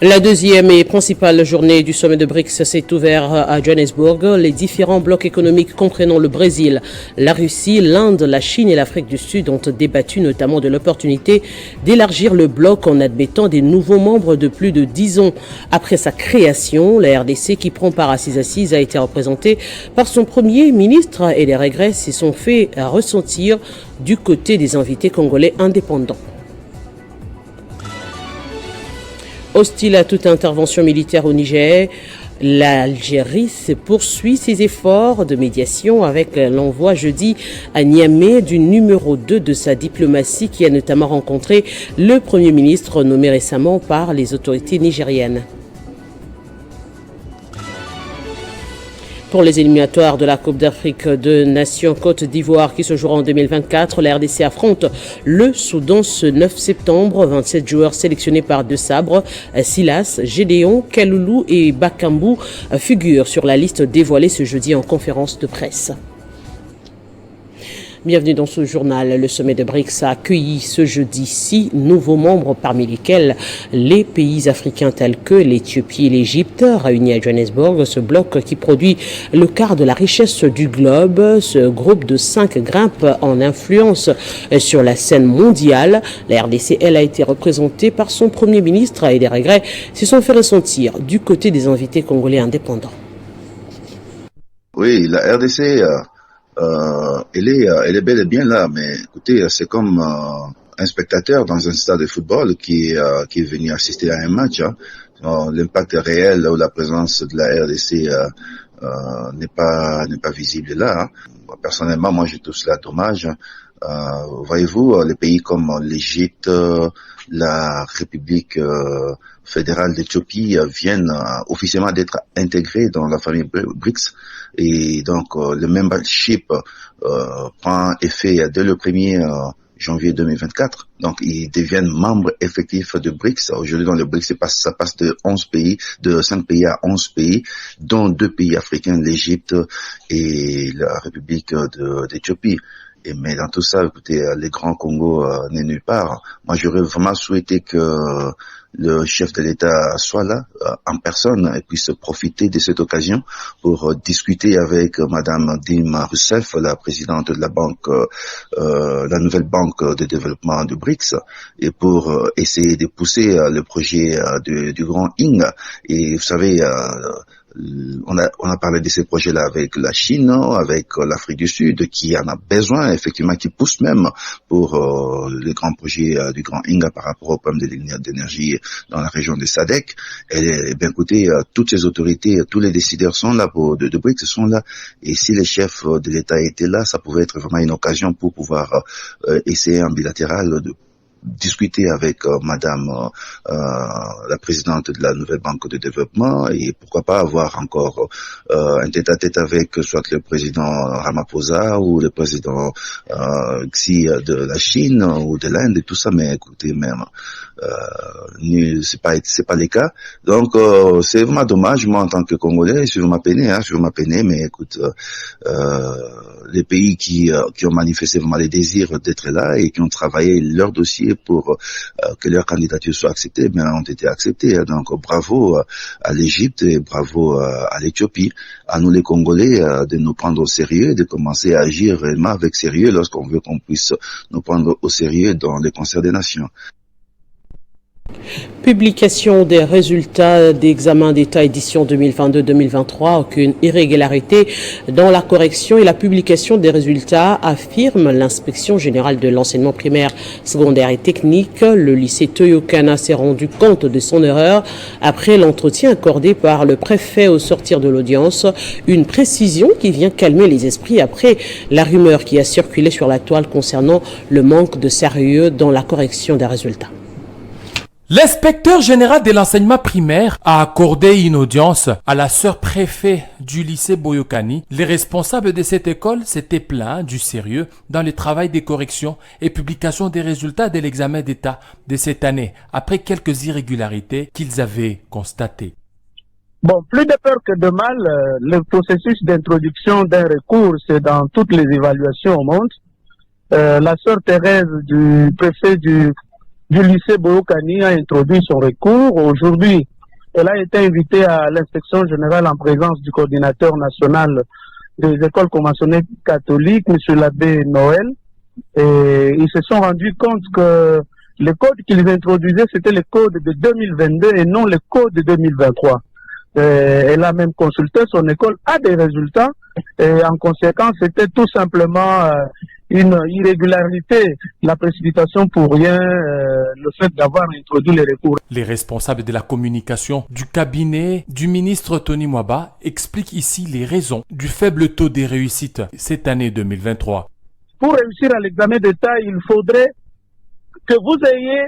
La deuxième et principale journée du sommet de BRICS s'est ouverte à Johannesburg. Les différents blocs économiques comprenant le Brésil, la Russie, l'Inde, la Chine et l'Afrique du Sud ont débattu notamment de l'opportunité d'élargir le bloc en admettant des nouveaux membres de plus de 10 ans. Après sa création, la RDC qui prend part à ces assises a été représentée par son premier ministre et les regrets s'y sont fait ressentir du côté des invités congolais indépendants. Hostile à toute intervention militaire au Niger, l'Algérie poursuit ses efforts de médiation avec l'envoi jeudi à Niamey du numéro 2 de sa diplomatie qui a notamment rencontré le Premier ministre nommé récemment par les autorités nigériennes. Pour les éliminatoires de la Coupe d'Afrique de Nations Côte d'Ivoire qui se jouera en 2024, la RDC affronte le Soudan ce 9 septembre. 27 joueurs sélectionnés par De Sabre, Silas, Gédéon, Kaloulou et Bakambou figurent sur la liste dévoilée ce jeudi en conférence de presse. Bienvenue dans ce journal. Le sommet de BRICS a accueilli ce jeudi 6 nouveaux membres, parmi lesquels les pays africains tels que l'Éthiopie et l'Égypte, réunis à Johannesburg. Ce bloc qui produit le quart de la richesse du globe. Ce groupe de 5 grimpe en influence sur la scène mondiale. La RDC, elle, a été représentée par son Premier ministre et des regrets se sont fait ressentir du côté des invités congolais indépendants. Oui, la RDC... elle est bel et bien là, mais écoutez, c'est comme un spectateur dans un stade de football qui est venu assister à un match. Hein. L'impact réel ou la présence de la RDC n'est pas visible là. Hein. Personnellement, moi, je trouve cela dommage. Voyez-vous, les pays comme l'Égypte, la République fédérale d'Éthiopie viennent officiellement d'être intégrés dans la famille BRICS. Et donc, le membership prend effet dès le 1er janvier 2024. Donc, ils deviennent membres effectifs de BRICS. Aujourd'hui, dans le BRICS, ça passe de 11 pays, de 5 pays à 11 pays, dont 2 pays africains, l'Égypte et la République d'Éthiopie. Mais dans tout ça, écoutez, les grands Congo n'est nulle part. Moi, j'aurais vraiment souhaité que le chef de l'État soit là, en personne, et puisse profiter de cette occasion pour discuter avec Madame Dilma Rousseff, la présidente de la banque, la nouvelle banque de développement de BRICS, et pour essayer de pousser le projet du grand ING. Et vous savez, on a parlé de ces projets-là avec la Chine, avec l'Afrique du Sud, qui en a besoin, effectivement, qui pousse même pour les grands projets du Grand Inga par rapport au problème d'énergie dans la région de SADC. Et bien écoutez, toutes ces autorités, tous les décideurs sont là de BRICS sont là. Et si les chefs de l'État étaient là, ça pouvait être vraiment une occasion pour pouvoir essayer en bilatéral de discuter avec Madame la présidente de la nouvelle banque de développement et pourquoi pas avoir encore un tête-à-tête avec soit le président Ramaphosa ou le président Xi de la Chine ou de l'Inde et tout ça, mais écoutez même c'est pas le cas. Donc c'est vraiment dommage. Moi en tant que Congolais, je suis vraiment peiné, mais écoute, les pays qui ont manifesté vraiment les désirs d'être là et qui ont travaillé leur dossier pour que leur candidature soit acceptée, bien ont été acceptés. Donc bravo à l'Égypte et bravo à l'Éthiopie, à nous les Congolais de nous prendre au sérieux, de commencer à agir réellement avec sérieux lorsqu'on veut qu'on puisse nous prendre au sérieux dans les concerts des nations. Publication des résultats d'examen d'État édition 2022-2023. Aucune irrégularité dans la correction et la publication des résultats, affirme l'inspection générale de l'enseignement primaire, secondaire et technique. Le lycée Toyokana s'est rendu compte de son erreur après l'entretien accordé par le préfet au sortir de l'audience. Une précision qui vient calmer les esprits après la rumeur qui a circulé sur la toile concernant le manque de sérieux dans la correction des résultats. L'inspecteur général de l'enseignement primaire a accordé une audience à la sœur préfet du lycée Boyokani. Les responsables de cette école s'étaient plaints du sérieux dans le travail des corrections et publication des résultats de l'examen d'État de cette année, après quelques irrégularités qu'ils avaient constatées. Bon, plus de peur que de mal, le processus d'introduction d'un recours, c'est dans toutes les évaluations au monde. La sœur Thérèse du préfet du du lycée Boyokani a introduit son recours. Aujourd'hui, elle a été invitée à l'inspection générale en présence du coordinateur national des écoles conventionnelles catholiques, M. l'abbé Noël. Et ils se sont rendus compte que le code qu'ils introduisaient, c'était le code de 2022 et non le code de 2023. Elle a même consulté son école, a des résultats. Et en conséquence, c'était tout simplement une irrégularité, la précipitation pour rien, le fait d'avoir introduit les recours. Les responsables de la communication du cabinet du ministre Tony Mwaba expliquent ici les raisons du faible taux de réussite cette année 2023. Pour réussir à l'examen d'État, il faudrait que vous ayez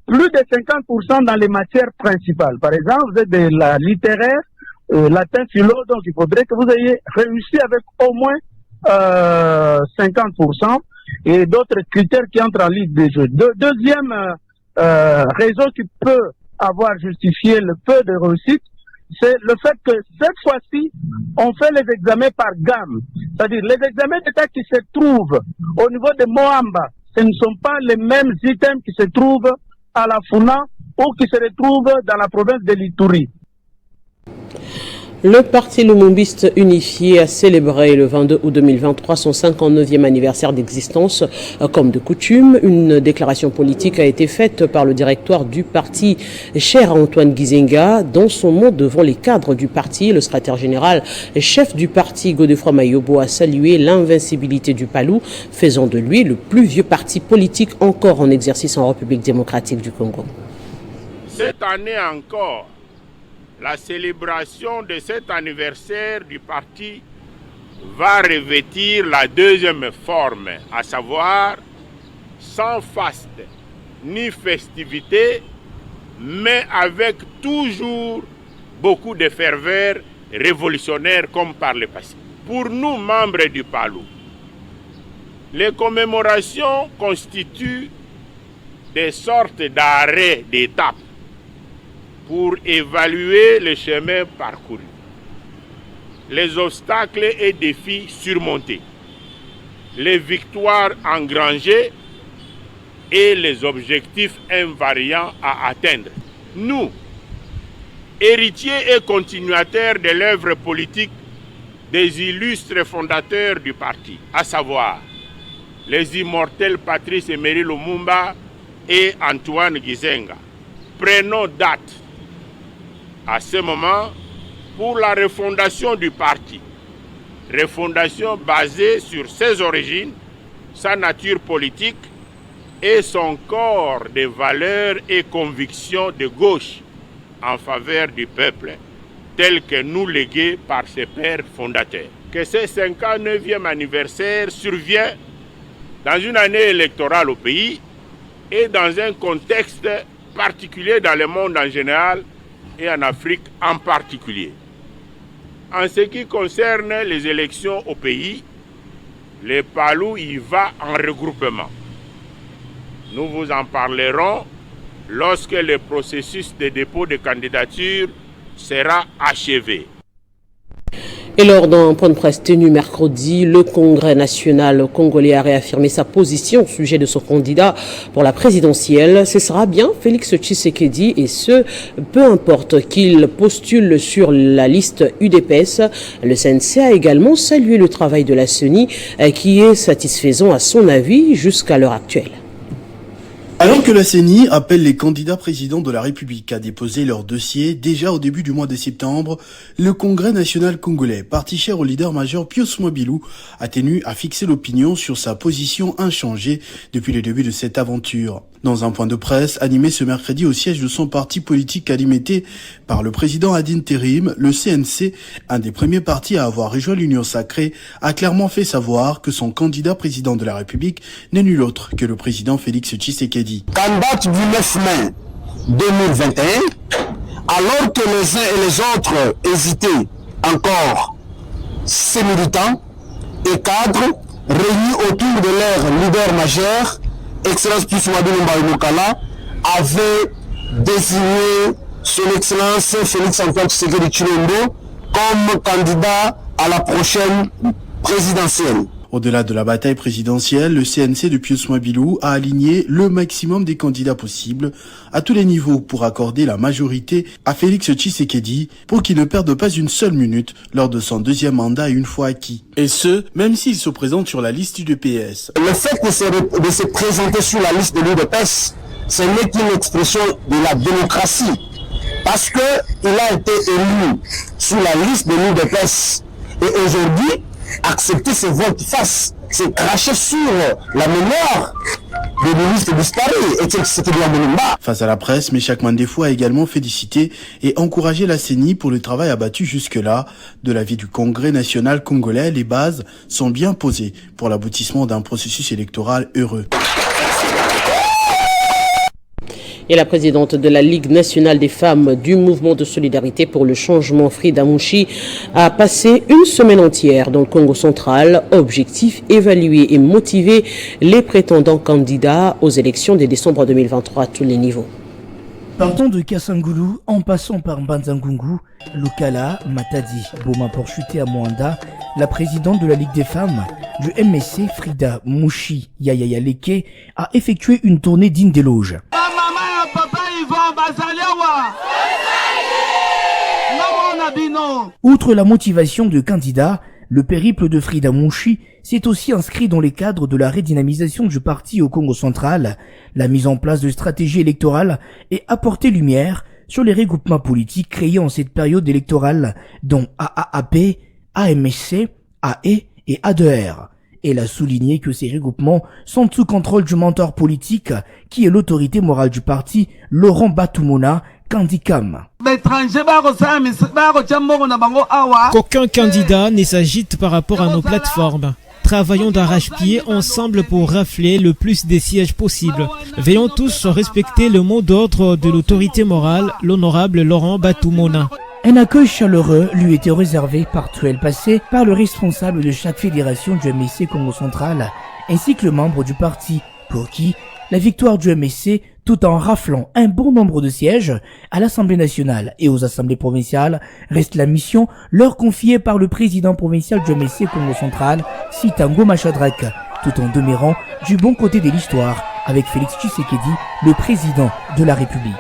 plus de 50% dans les matières principales. Par exemple, vous êtes de la littéraire, latin, philo, donc il faudrait que vous ayez réussi avec au moins 50% et d'autres critères qui entrent en ligne des jeux. Deuxième raison qui peut avoir justifié le peu de réussite, c'est le fait que cette fois-ci, on fait les examens par gamme. C'est-à-dire les examens d'État qui se trouvent au niveau de Moamba, ce ne sont pas les mêmes items qui se trouvent à la Funa ou qui se retrouvent dans la province de l'Ituri. Le Parti lumumbiste unifié a célébré le 22 août 2023 son 59e anniversaire d'existence. Comme de coutume, une déclaration politique a été faite par le directoire du parti, cher Antoine Gizenga. Dans son mot devant les cadres du parti, le secrétaire général et chef du parti, Godefroid Mayobo, a salué l'invincibilité du Palou, faisant de lui le plus vieux parti politique encore en exercice en République démocratique du Congo. Cette année encore, la célébration de cet anniversaire du parti va revêtir la deuxième forme, à savoir sans faste ni festivité, mais avec toujours beaucoup de ferveur révolutionnaire comme par le passé. Pour nous, membres du Palou, les commémorations constituent des sortes d'arrêts d'étape pour évaluer le chemin parcouru, les obstacles et défis surmontés, les victoires engrangées et les objectifs invariants à atteindre. Nous, héritiers et continuateurs de l'œuvre politique des illustres fondateurs du parti, à savoir les immortels Patrice Emery Lumumba et Antoine Gizenga, prenons date à ce moment pour la refondation du parti. Refondation basée sur ses origines, sa nature politique et son corps de valeurs et convictions de gauche en faveur du peuple, tel que nous légués par ses pères fondateurs. Que ce 59e anniversaire survient dans une année électorale au pays et dans un contexte particulier dans le monde en général et en Afrique en particulier. En ce qui concerne les élections au pays, le Palou y va en regroupement. Nous vous en parlerons lorsque le processus de dépôt de candidature sera achevé. Et lors d'un point de presse tenu mercredi, le Congrès national congolais a réaffirmé sa position au sujet de son candidat pour la présidentielle. Ce sera bien Félix Tshisekedi et ce, peu importe qu'il postule sur la liste UDPS. Le CNC a également salué le travail de la CENI qui est satisfaisant à son avis jusqu'à l'heure actuelle. Alors que la CENI appelle les candidats présidents de la République à déposer leur dossier déjà au début du mois de septembre, le Congrès national congolais, parti cher au leader majeur Pius Mobilou, a tenu à fixer l'opinion sur sa position inchangée depuis le début de cette aventure. Dans un point de presse animé ce mercredi au siège de son parti politique alimenté par le président ad interim, le CNC, un des premiers partis à avoir rejoint l'Union sacrée, a clairement fait savoir que son candidat président de la République n'est nul autre que le président Félix Tshisekedi. Candidat du 9 mai 2021, alors que les uns et les autres hésitaient encore, ces militants et cadres réunis autour de leur leader majeur, Excellence Pius Mokala, avait désigné son Excellence Félix Antoine Tshisekedi Tshilombo comme candidat à la prochaine présidentielle. Au-delà de la bataille présidentielle, le CNC de Pius Mwabilou a aligné le maximum des candidats possibles à tous les niveaux pour accorder la majorité à Félix Tshisekedi pour qu'il ne perde pas une seule minute lors de son deuxième mandat une fois acquis. Et ce, même s'il se présente sur la liste du PS. Le fait de se présenter sur la liste de l'UDPS, ce n'est qu'une expression de la démocratie. Parce que il a été élu sur la liste de l'UDPS. Et aujourd'hui, accepter ce vote face, c'est cracher sur la mémoire des ministres disparus. Et c'est ce qui doit mener bas. Face à la presse, Meshak Mandefou a également félicité et encouragé la CENI pour le travail abattu jusque-là. De l'avis du Congrès national congolais, les bases sont bien posées pour l'aboutissement d'un processus électoral heureux. Et la présidente de la Ligue nationale des femmes du mouvement de solidarité pour le changement, Frida Mouchi, a passé une semaine entière dans le Congo central. Objectif, évaluer et motiver les prétendants candidats aux élections de décembre 2023 à tous les niveaux. Partant de Kassangoulou, en passant par Mbanzangungu, Lukala, Matadi, Boma pour chuter à Mwanda, la présidente de la Ligue des femmes du MSC, Frida Mouchi Yaya Leke, a effectué une tournée digne des loges. Outre la motivation de candidat, le périple de Frida Mouchi s'est aussi inscrit dans les cadres de la redynamisation du parti au Congo central, la mise en place de stratégies électorales et apporter lumière sur les regroupements politiques créés en cette période électorale, dont AAAP, AMSC, AE et A2R. Elle a souligné que ces regroupements sont sous contrôle du mentor politique qui est l'autorité morale du parti, Laurent Batumona Kandikam. Qu'aucun candidat ne s'agite par rapport à nos plateformes. Travaillons d'arrache-pied ensemble pour rafler le plus de sièges possible. Veillons tous respecter le mot d'ordre de l'autorité morale, l'honorable Laurent Batumona. Un accueil chaleureux lui était réservé partout elle passait par le responsable de chaque fédération du MSC Congo Central, ainsi que le membre du parti, pour qui la victoire du MSC, tout en raflant un bon nombre de sièges à l'Assemblée nationale et aux assemblées provinciales, reste la mission leur confiée par le président provincial du MSC Congo Central, Sitango Machadrak, tout en demeurant du bon côté de l'histoire avec Félix Tshisekedi, le président de la République.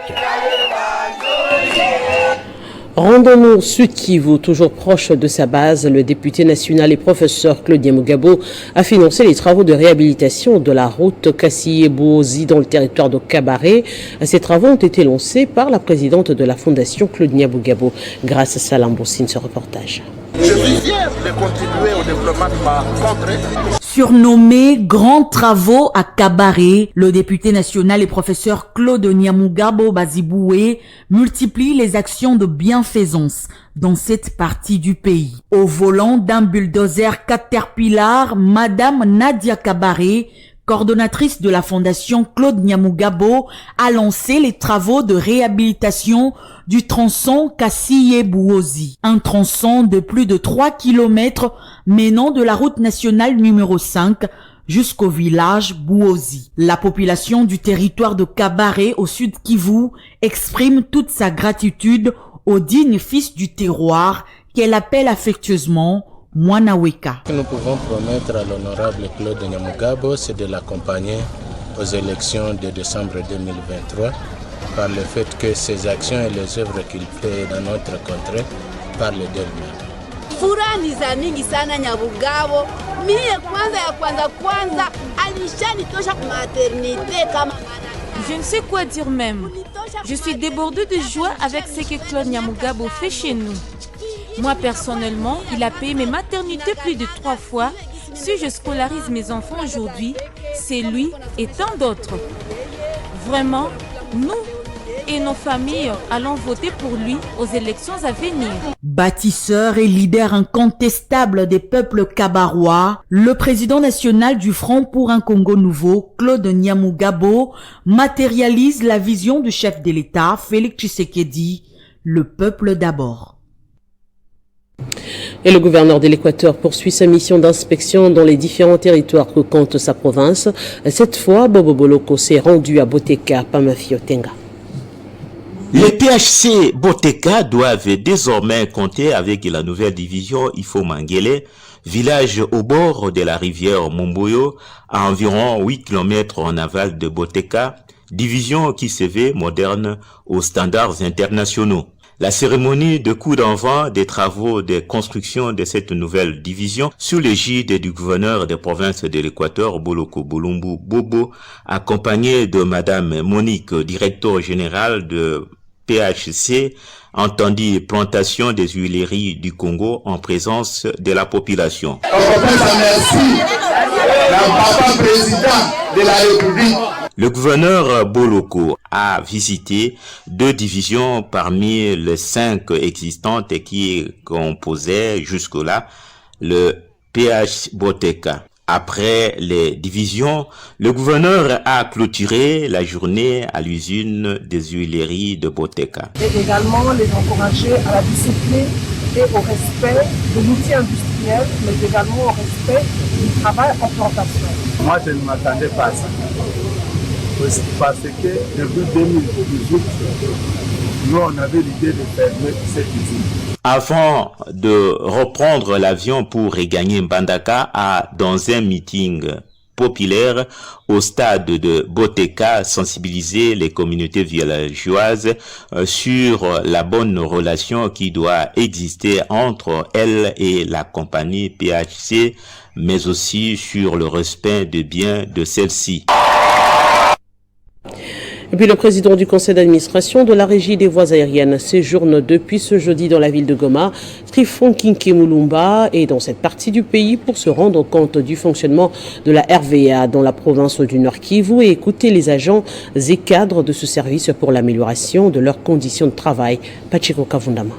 Rendons-nous Sud Kivu, toujours proche de sa base. Le député national et professeur Claude Nyamugabo a financé les travaux de réhabilitation de la route Kassié-Bouozi dans le territoire de Kabaré. Ces travaux ont été lancés par la présidente de la fondation Claude Nyamugabo. Grâce à Salam Boussine, ce reportage. Je suis fier de contribuer au développement de ma contrée. Surnommé Grands Travaux à Kabaré, le député national et professeur Claude Nyamugabo Baziboué multiplie les actions de bienfaisance dans cette partie du pays. Au volant d'un bulldozer Caterpillar, Madame Nadia Kabaré, coordonnatrice de la fondation Claude Nyamugabo, a lancé les travaux de réhabilitation du tronçon Kassié-Bouozi. Un tronçon de plus de 3 km menant de la route nationale numéro 5 jusqu'au village Bouozi. La population du territoire de Kabaré au sud Kivu exprime toute sa gratitude au digne fils du terroir qu'elle appelle affectueusement Mwanaweka. Ce que nous pouvons promettre à l'honorable Claude Nyamugabo, c'est de l'accompagner aux élections de décembre 2023 par le fait que ses actions et les œuvres qu'il fait dans notre contrée parlent d'elles-mêmes. Furani za mingi sana Nyamugabo. Mie kwanza alishanitosha kwa maternité kama mwana. Je ne sais quoi dire même. Je suis débordée de joie avec ce que Claude Nyamugabo fait chez nous. Moi personnellement, il a payé mes maternités plus de 3 fois. Si je scolarise mes enfants aujourd'hui, c'est lui et tant d'autres. Vraiment, nous et nos familles allons voter pour lui aux élections à venir. Bâtisseur et leader incontestable des peuples kabarois, le président national du Front pour un Congo nouveau, Claude Nyamugabo, matérialise la vision du chef de l'État, Félix Tshisekedi, le peuple d'abord. Et le gouverneur de l'Équateur poursuit sa mission d'inspection dans les différents territoires que compte sa province. Cette fois, Bobo Boloko s'est rendu à Boteka, Pamafiotenga. Les PHC Boteka doivent désormais compter avec la nouvelle division Ifo Mangele, village au bord de la rivière Momboyo, à environ 8 km en aval de Boteka, division qui se veut moderne aux standards internationaux. La cérémonie de coup d'envoi des travaux de construction de cette nouvelle division sous l'égide du gouverneur des provinces de l'Équateur, Boloko Bolumbu Bobo, accompagné de Madame Monique, directeur général de PHC, entendu plantation des huileries du Congo en présence de la population. Le gouverneur Boloko a visité 2 divisions parmi les 5 existantes qui composaient jusque-là le PH Boteka. Après les divisions, le gouverneur a clôturé la journée à l'usine des huileries de Boteka. Et également les encourager à la discipline et au respect de l'outil industriel, mais également au respect du travail en plantation. Moi, je ne m'attendais pas à ça. Parce que depuis 2018, nous, on avait l'idée de fermer cette usine. Avant de reprendre l'avion pour regagner Mbandaka, dans un meeting populaire au stade de Boteka, sensibiliser les communautés villageoises sur la bonne relation qui doit exister entre elles et la compagnie PHC, mais aussi sur le respect des biens de celle-ci. Et puis le président du conseil d'administration de la régie des voies aériennes séjourne depuis ce jeudi dans la ville de Goma. Trifon Kinké Moulumba est dans cette partie du pays pour se rendre compte du fonctionnement de la RVA dans la province du Nord Kivu et écouter les agents et cadres de ce service pour l'amélioration de leurs conditions de travail. Pachiko Kavundama.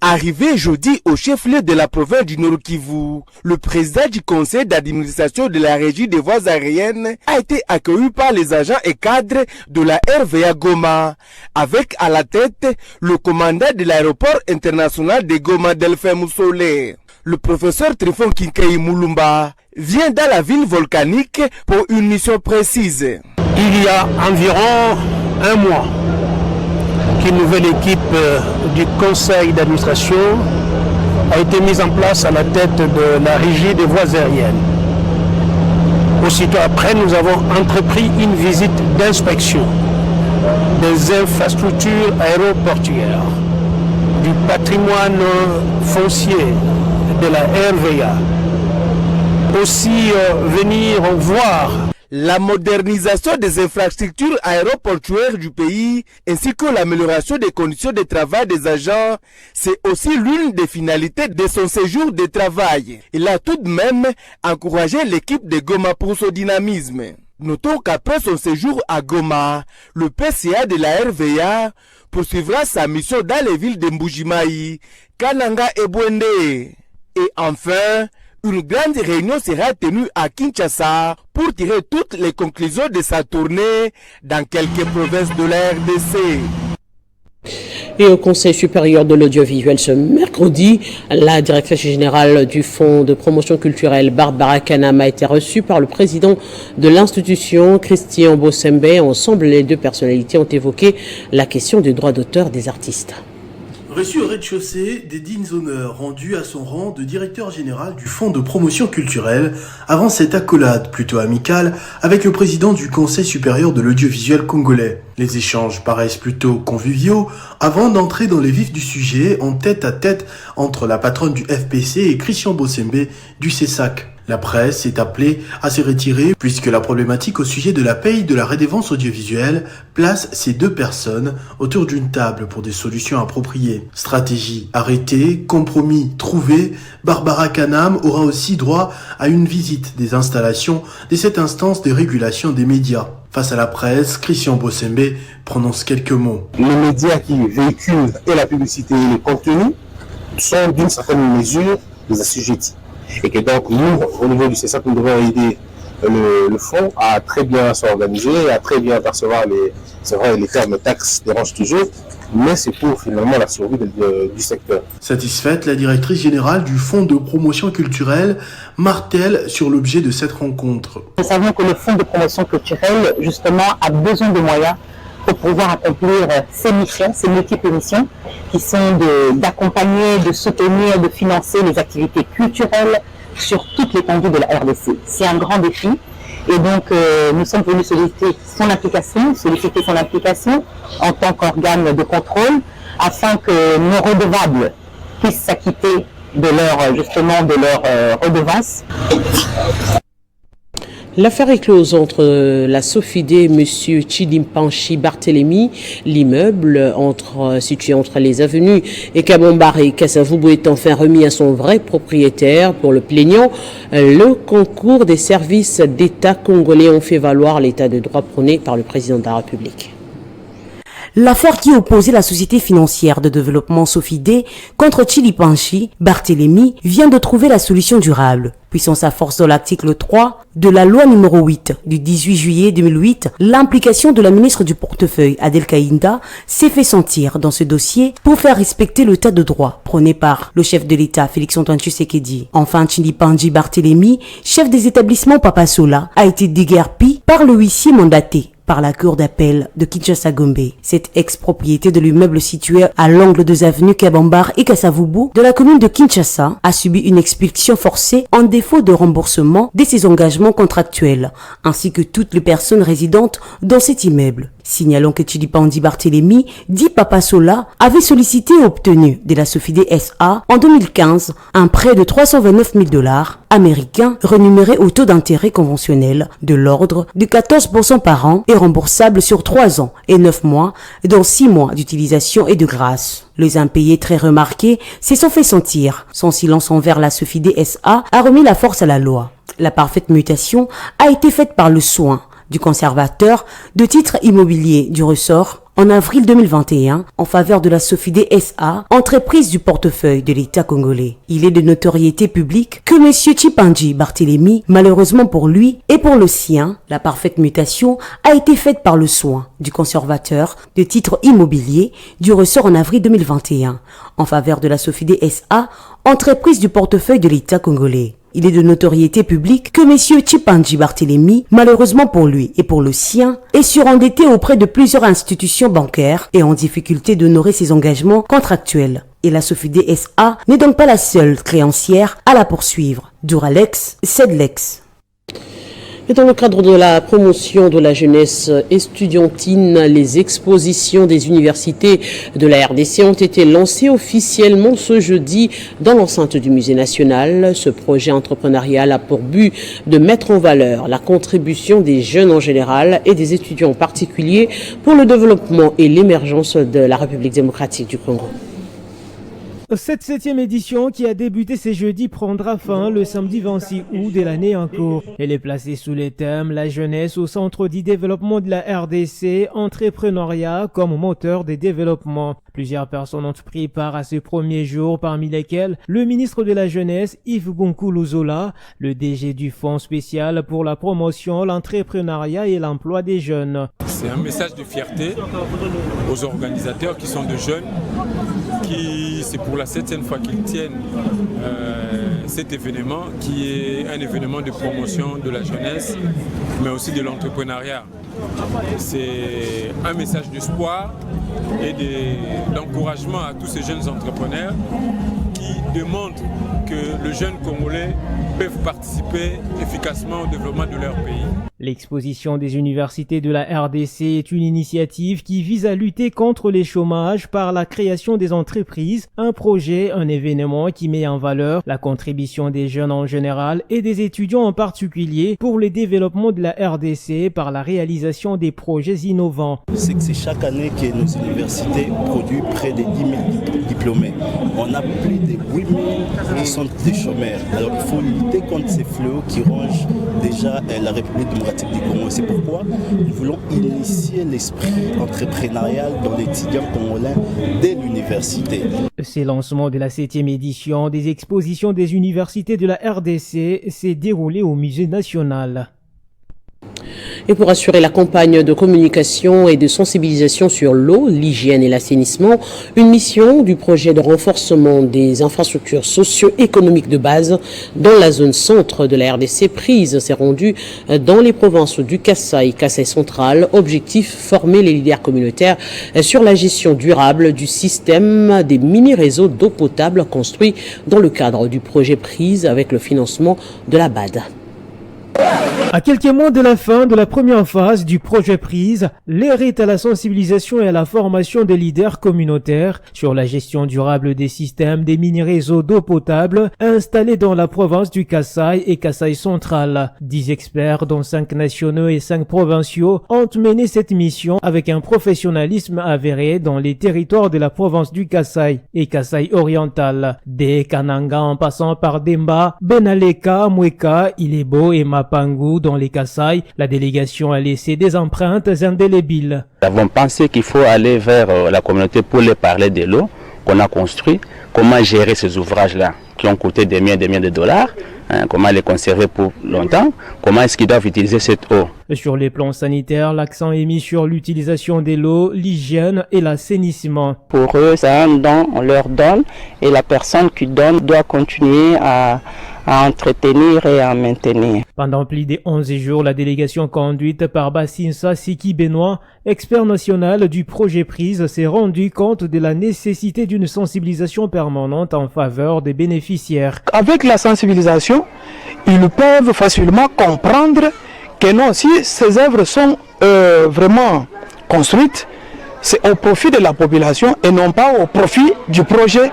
Arrivé jeudi au chef-lieu de la province du Nord Kivu, le président du conseil d'administration de la régie des voies aériennes a été accueilli par les agents et cadres de la RVA Goma, avec à la tête le commandant de l'aéroport international de Goma Delphin Moussolé. Le professeur Trifon Kinkei Moulumba vient dans la ville volcanique pour une mission précise. Il y a environ un mois, qu'une nouvelle équipe du conseil d'administration a été mise en place à la tête de la régie des voies aériennes. Aussitôt après, nous avons entrepris une visite d'inspection des infrastructures aéroportuaires, du patrimoine foncier de la RVA. Aussi venir voir la modernisation des infrastructures aéroportuaires du pays ainsi que l'amélioration des conditions de travail des agents, c'est aussi l'une des finalités de son séjour de travail. Il a tout de même encouragé l'équipe de Goma pour son dynamisme. Notons qu'après son séjour à Goma, le PCA de la RVA poursuivra sa mission dans les villes de Mbujimayi, Kananga et Bwende. Et enfin, une grande réunion sera tenue à Kinshasa pour tirer toutes les conclusions de sa tournée dans quelques provinces de la RDC. Et au Conseil supérieur de l'audiovisuel ce mercredi, la directrice générale du Fonds de promotion culturelle, Barbara Kanam, a été reçue par le président de l'institution, Christian Bossembe. Ensemble, les 2 personnalités ont évoqué la question des droits d'auteur des artistes. Reçu au rez-de-chaussée des dignes honneurs rendus à son rang de directeur général du Fonds de promotion culturelle avant cette accolade plutôt amicale avec le président du Conseil supérieur de l'audiovisuel congolais. Les échanges paraissent plutôt conviviaux avant d'entrer dans les vifs du sujet en tête-à-tête entre la patronne du FPC et Christian Bossembe du CESAC. La presse est appelée à se retirer puisque la problématique au sujet de la paye de la redevance audiovisuelle place ces 2 personnes autour d'une table pour des solutions appropriées. Stratégie arrêtée, compromis trouvé, Barbara Kanam aura aussi droit à une visite des installations de cette instance de régulation des médias. Face à la presse, Christian Bossembe prononce quelques mots. Les médias qui véhiculent et la publicité et le contenu sont d'une certaine mesure des assujettis. Et que donc nous, au niveau du CESAC, nous devons aider le fonds à très bien s'organiser, à très bien percevoir c'est vrai, les termes taxes dérangent toujours, mais c'est pour finalement la survie du secteur. Satisfaite, la directrice générale du Fonds de promotion culturelle martèle sur l'objet de cette rencontre. Nous savons que le Fonds de promotion culturelle, justement, a besoin de moyens pour pouvoir accomplir ces missions, ces multiples missions qui sont d'accompagner, de soutenir, de financer les activités culturelles sur toute l'étendue de la RDC. C'est un grand défi et donc nous sommes venus solliciter son implication en tant qu'organe de contrôle afin que nos redevables puissent s'acquitter de leur redevance. L'affaire est close entre la Sofidé et M. Chidimpanchi Barthélémy. L'immeuble situé entre les avenues et Kabombar et Kasavubu est enfin remis à son vrai propriétaire. Pour le plaignant, le concours des services d'État congolais ont fait valoir l'état de droit prôné par le président de la République. L'affaire qui opposait la société financière de développement Sofidé contre Chidimpanchi Barthélémy vient de trouver la solution durable. Puissant sa force dans l'article 3 de la loi numéro 8 du 18 juillet 2008, l'implication de la ministre du portefeuille Adel Kaïnda s'est fait sentir dans ce dossier pour faire respecter l'état de droit prôné par le chef de l'État Félix-Antoine Tshisekedi. Enfin, Chidimpanchi Barthélémy, chef des établissements Papa Sola, a été déguerpi par le huissier mandaté par la cour d'appel de Kinshasa-Gombe. Cette ex-propriété de l'immeuble situé à l'angle des avenues Kabambar et Kasavubu de la commune de Kinshasa a subi une expulsion forcée en défaut de remboursement de ses engagements contractuels, ainsi que toutes les personnes résidentes dans cet immeuble. Signalons que Chidimpanchi Barthélémy, dit Papa Sola, avait sollicité et obtenu de la Sofidé SA en 2015 un prêt de $329 000 américains rémunéré au taux d'intérêt conventionnel de l'ordre de 14% par an et remboursable sur 3 ans et 9 mois, dont 6 mois d'utilisation et de grâce. Les impayés très remarqués se sont fait sentir. Son silence envers la Sofidé SA a remis la force à la loi. La parfaite mutation a été faite par le soin du conservateur de titres immobiliers du ressort en avril 2021 en faveur de la Sofidé SA, entreprise du portefeuille de l'État congolais. Il est de notoriété publique que M. Chidimpanchi Barthélémy, malheureusement pour lui et pour le sien, la parfaite mutation a été faite par le soin du conservateur de titres immobiliers du ressort en avril 2021 en faveur de la Sofidé SA, entreprise du portefeuille de l'État congolais. Il est de notoriété publique que M. Chidimpanchi Barthélémy, malheureusement pour lui et pour le sien, est surendetté auprès de plusieurs institutions bancaires et en difficulté d'honorer ses engagements contractuels. Et la Sofidé SA n'est donc pas la seule créancière à la poursuivre. Duralex, Cedlex. Et dans le cadre de la promotion de la jeunesse estudiantine, les expositions des universités de la RDC ont été lancées officiellement ce jeudi dans l'enceinte du Musée national. Ce projet entrepreneurial a pour but de mettre en valeur la contribution des jeunes en général et des étudiants en particulier pour le développement et l'émergence de la République démocratique du Congo. Cette 7e édition qui a débuté ce jeudi prendra fin le samedi 26 août de l'année en cours. Elle est placée sous les thèmes la jeunesse au centre du développement de la RDC, entrepreneuriat comme moteur de développement. Plusieurs personnes ont pris part à ce premier jour, parmi lesquelles le ministre de la Jeunesse Yves Bonkulu Zola, le DG du Fonds spécial pour la promotion, l'entrepreneuriat et l'emploi des jeunes. C'est un message de fierté aux organisateurs qui sont de jeunes, c'est pour la 7e fois qu'ils tiennent cet événement qui est un événement de promotion de la jeunesse mais aussi de l'entrepreneuriat. C'est un message d'espoir et d'encouragement à tous ces jeunes entrepreneurs qui démontrent que le jeune Congolais peuvent participer efficacement au développement de leur pays. L'exposition des universités de la RDC est une initiative qui vise à lutter contre les chômages par la création des entreprises, un projet, un événement qui met en valeur la contribution des jeunes en général et des étudiants en particulier pour le développement de la RDC par la réalisation des projets innovants. C'est que c'est chaque année que nos universités produisent près de 10 000 diplômés. On a plus de 8 000 qui sont des chômeurs. Alors il faut lutter contre ces fléaux qui rongent déjà la République démocratique du Congo. C'est pourquoi nous voulons initier l'esprit entrepreneurial dans les étudiants congolais dès l'université. Ce lancement de la 7e édition des expositions des universités de la RDC s'est déroulé au Musée national. Et pour assurer la campagne de communication et de sensibilisation sur l'eau, l'hygiène et l'assainissement, une mission du projet de renforcement des infrastructures socio-économiques de base dans la zone centre de la RDC prise s'est rendue dans les provinces du Kasaï, Kasaï central. Objectif, former les leaders communautaires sur la gestion durable du système des mini-réseaux d'eau potable construits dans le cadre du projet prise avec le financement de la BAD. À quelques mois de la fin de la première phase du projet prise, l'heure est à la sensibilisation et à la formation des leaders communautaires sur la gestion durable des systèmes des mini-réseaux d'eau potable installés dans la province du Kasaï et Kasaï central. 10 experts, dont 5 nationaux et 5 provinciaux, ont mené cette mission avec un professionnalisme avéré dans les territoires de la province du Kasaï et Kasaï oriental. Des Kananga en passant par Demba, Benaleka, Mweka, Ilebo et Mapangu dans les Kasaï, la délégation a laissé des empreintes indélébiles. Nous avons pensé qu'il faut aller vers la communauté pour leur parler de l'eau qu'on a construit, comment gérer ces ouvrages-là qui ont coûté des milliers de dollars, comment les conserver pour longtemps, comment est-ce qu'ils doivent utiliser cette eau. Sur les plans sanitaires, l'accent est mis sur l'utilisation de l'eau, l'hygiène et l'assainissement. Pour eux, c'est un don, on leur donne et la personne qui donne doit continuer à entretenir et à maintenir. Pendant plus de 11 jours, la délégation conduite par Bassinsa Siki Benoît, expert national du projet prise, s'est rendu compte de la nécessité d'une sensibilisation permanente en faveur des bénéficiaires. Avec la sensibilisation, ils peuvent facilement comprendre que non, si ces œuvres sont vraiment construites, c'est au profit de la population et non pas au profit du projet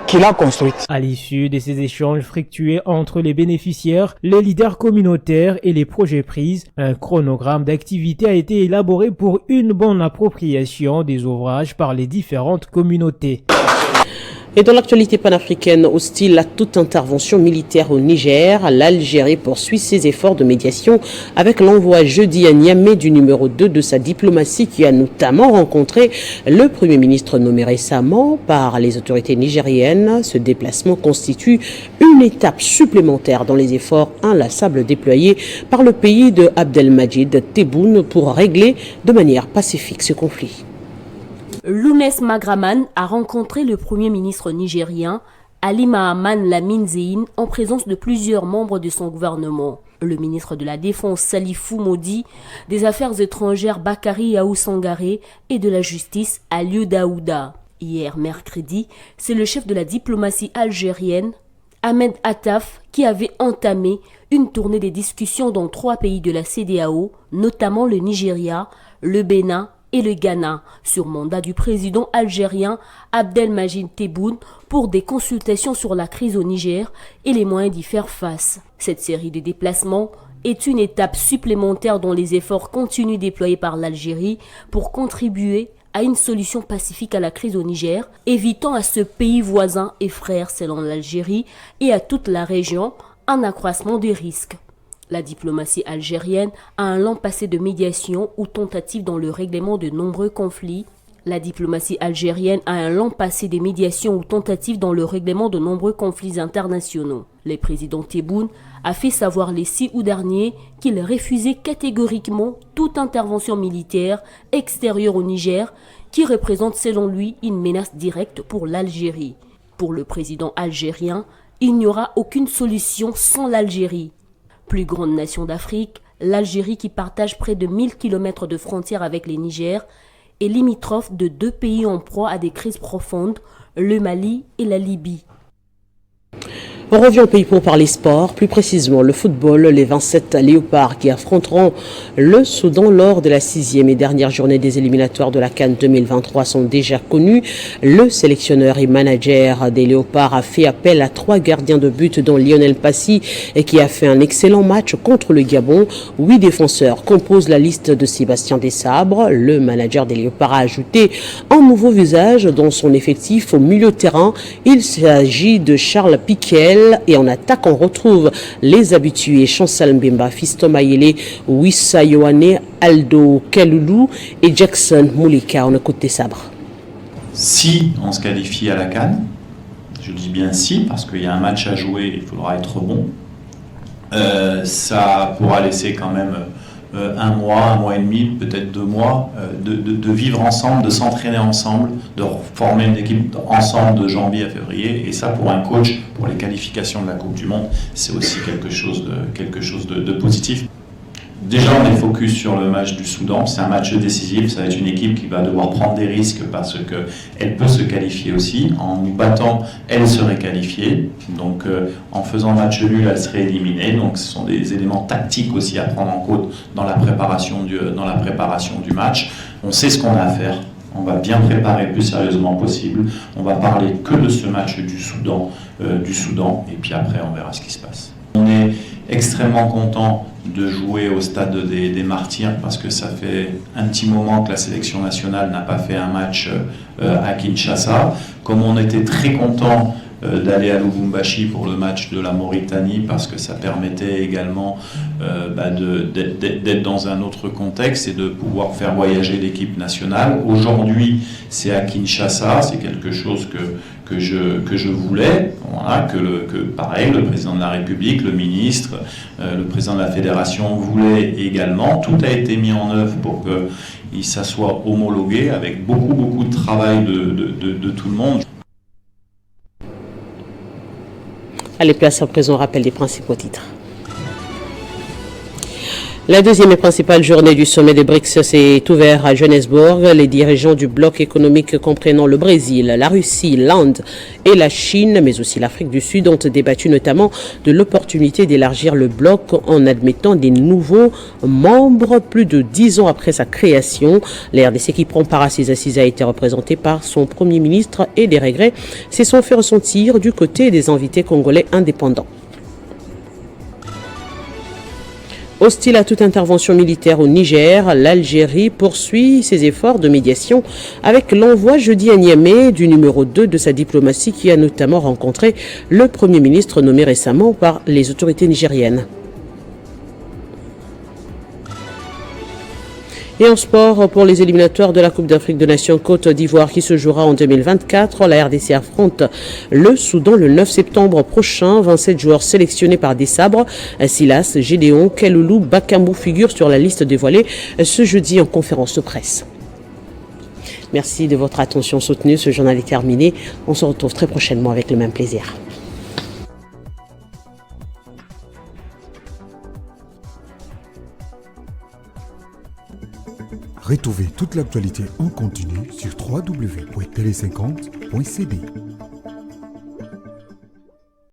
qu'il a construite. À l'issue de ces échanges fructueux entre les bénéficiaires, les leaders communautaires et les projets prise, un chronogramme d'activité a été élaboré pour une bonne appropriation des ouvrages par les différentes communautés. Et dans l'actualité panafricaine, hostile à toute intervention militaire au Niger, l'Algérie poursuit ses efforts de médiation avec l'envoi jeudi à Niamey du numéro 2 de sa diplomatie qui a notamment rencontré le Premier ministre nommé récemment par les autorités nigériennes. Ce déplacement constitue une étape supplémentaire dans les efforts inlassables déployés par le pays de Abdelmajid Tebboune pour régler de manière pacifique ce conflit. Lounes Magraman a rencontré le Premier ministre nigérien Ali Mahaman Lamine Zein en présence de plusieurs membres de son gouvernement. Le ministre de la Défense Salifou Modi, des Affaires étrangères Bakari Yaou Sangaré et de la Justice Aliou Daouda. Hier, mercredi, c'est le chef de la diplomatie algérienne, Ahmed Attaf, qui avait entamé une tournée des discussions dans 3 pays de la CEDEAO, notamment le Nigeria, le Bénin et le Ghana, sur mandat du président algérien Abdelmajid Tebboune pour des consultations sur la crise au Niger et les moyens d'y faire face. Cette série de déplacements est une étape supplémentaire dans les efforts continus déployés par l'Algérie pour contribuer à une solution pacifique à la crise au Niger, évitant à ce pays voisin et frère selon l'Algérie et à toute la région un accroissement des risques. La diplomatie algérienne a un long passé de médiation ou tentative dans le règlement de nombreux conflits. La diplomatie algérienne a un long passé de médiation ou tentative dans le règlement de nombreux conflits internationaux. Le président Tebboune a fait savoir les 6 août dernier qu'il refusait catégoriquement toute intervention militaire extérieure au Niger qui représente selon lui une menace directe pour l'Algérie. Pour le président algérien, il n'y aura aucune solution sans l'Algérie. Plus grande nation d'Afrique, l'Algérie qui partage près de 1000 km de frontières avec le Niger est limitrophe de 2 pays en proie à des crises profondes, le Mali et la Libye. On revient au pays pour parler sport, plus précisément le football. Les 27 léopards qui affronteront le Soudan lors de la 6e et dernière journée des éliminatoires de la CAN 2023 sont déjà connus. Le sélectionneur et manager des léopards a fait appel à 3 gardiens de but dont Lionel Passy et qui a fait un excellent match contre le Gabon. 8 défenseurs composent la liste de Sébastien Desabre. Le manager des léopards a ajouté un nouveau visage dans son effectif au milieu de terrain. Il s'agit de Charles Piquel. Et en attaque, on retrouve les habitués Chancel Mbemba, Fiston Mayele, Wissa Yohane, Aldo Kaloulou et Jackson Moulika. On écoute Desabre. Si on se qualifie à la CAN, je dis bien si, parce qu'il y a un match à jouer, il faudra être bon, ça pourra laisser quand même un mois et demi, peut-être 2 mois, de vivre ensemble, de s'entraîner ensemble, de former une équipe ensemble de janvier à février. Et ça, pour un coach, pour les qualifications de la Coupe du Monde, c'est aussi quelque chose de positif. Déjà, on est focus sur le match du Soudan. C'est un match décisif. Ça va être une équipe qui va devoir prendre des risques parce qu'elle peut se qualifier aussi. En nous battant, elle serait qualifiée. Donc, en faisant match nul, elle serait éliminée. Donc, ce sont des éléments tactiques aussi à prendre en compte dans la préparation du match. On sait ce qu'on a à faire. On va bien préparer le plus sérieusement possible. On va parler que de ce match du Soudan. Et puis après, on verra ce qui se passe. On est extrêmement content de jouer au stade des Martyrs parce que ça fait un petit moment que la sélection nationale n'a pas fait un match à Kinshasa. Comme on était très content d'aller à Lubumbashi pour le match de la Mauritanie parce que ça permettait également d'être dans un autre contexte et de pouvoir faire voyager l'équipe nationale. Aujourd'hui, c'est à Kinshasa, c'est quelque chose que je voulais, voilà, pareil, le président de la République, le ministre, le président de la Fédération voulaient également. Tout a été mis en œuvre pour qu'il soit homologué avec beaucoup de travail de tout le monde. Allez, place à présent, rappel des principaux titres. La deuxième et principale journée du sommet des BRICS s'est ouverte à Johannesburg. Les dirigeants du bloc économique comprenant le Brésil, la Russie, l'Inde et la Chine, mais aussi l'Afrique du Sud, ont débattu notamment de l'opportunité d'élargir le bloc en admettant des nouveaux membres plus de 10 ans après sa création. La RDC qui prend part à ces assises a été représentée par son Premier ministre et des regrets se sont fait ressentir du côté des invités congolais indépendants. Hostile à toute intervention militaire au Niger, l'Algérie poursuit ses efforts de médiation avec l'envoi jeudi à Niamey du numéro 2 de sa diplomatie qui a notamment rencontré le Premier ministre nommé récemment par les autorités nigériennes. Et en sport, pour les éliminatoires de la Coupe d'Afrique des Nations Côte d'Ivoire qui se jouera en 2024, la RDC affronte le Soudan le 9 septembre prochain. 27 joueurs sélectionnés par des sabres. Silas, Gédéon, Keloulou, Bakambu figurent sur la liste dévoilée ce jeudi en conférence de presse. Merci de votre attention soutenue. Ce journal est terminé. On se retrouve très prochainement avec le même plaisir. Retrouvez toute l'actualité en continu sur www.tele50.cd.